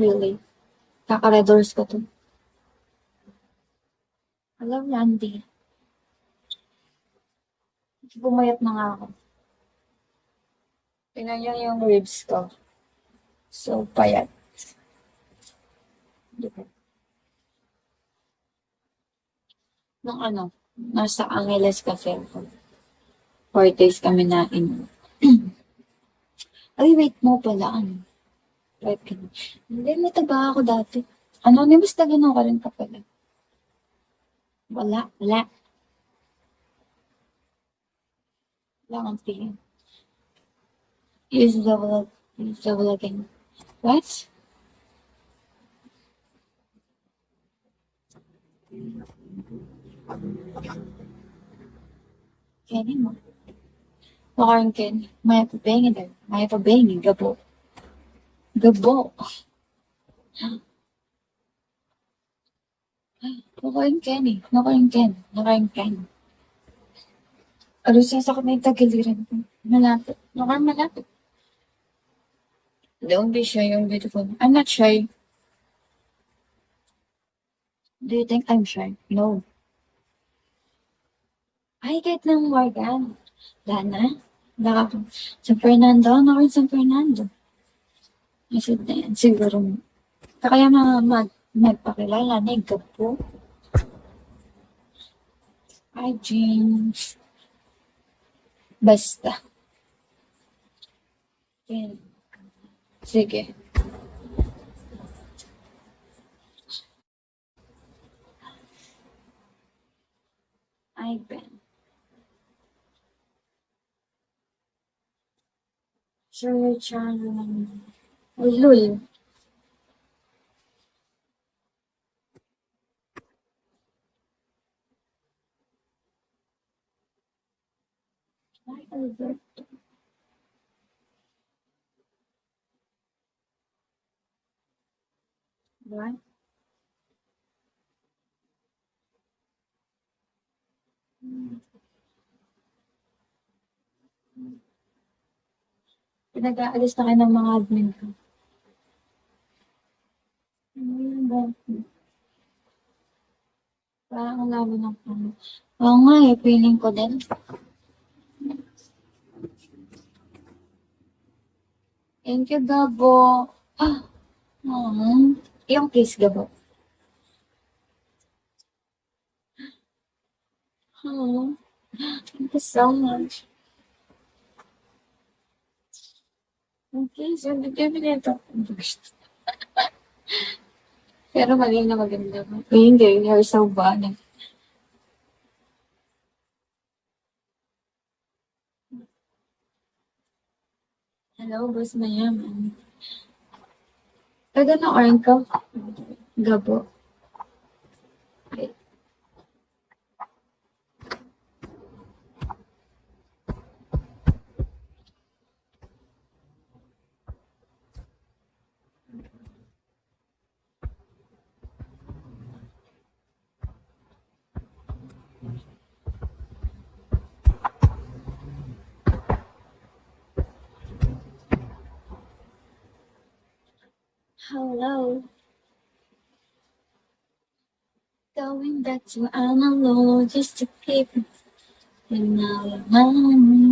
Really. Kaka-red doors ko to. Alam, Randy. Bumayat na nga ako. Tingnan niyo yung ribs ko. So, payat. Diba? Nung ano, nasa Angeles kasi ako. 4 days kami na Ay, wait mo pala, ano? Wait ka na. Hindi, mataba ako dati. Ano, basta gano'n ka rin ka pala. Wala. Wala kang tingin. Use the vlog again. What? Kenny mo. Mukhang Kenny. Maya pabengi daw. Maya pabengi. Gabo. Gabo. Mukhang Kenny. Mukhang Kenny. Ano sasakit na yung tagiliran ko? Malapit. Mukhang malapit. Don't be shy, you're beautiful. I'm not shy. Do you think I'm shy? No. Ay, kahit ng Morgan. Dana? Baka San Fernando? Ano rin San Fernando? Kasi na yan, siguro. Kaya magpakilala na yung gapo. Ay, James. Basta. Yan. Sige. Ay, Ben. Sure, Charlie. Ulul. Ay, Albert. What? Pinag-aalis na kayo ng mga admin ko. Ano yun ba? Parang ang labo ng pano. Oo nga eh, feeling ko din. Thank you, Gabo. Ah, yung kiss, Gabo. Oh, thank you so much. Okay, so nagkabili ito. Pero magaling na maganda ba? Eh, hindi, you're so bad. Hello, boss mayaman. Taga na orange ko. Gabo. Okay. Hello. Going back to analog just to keep it in our mind.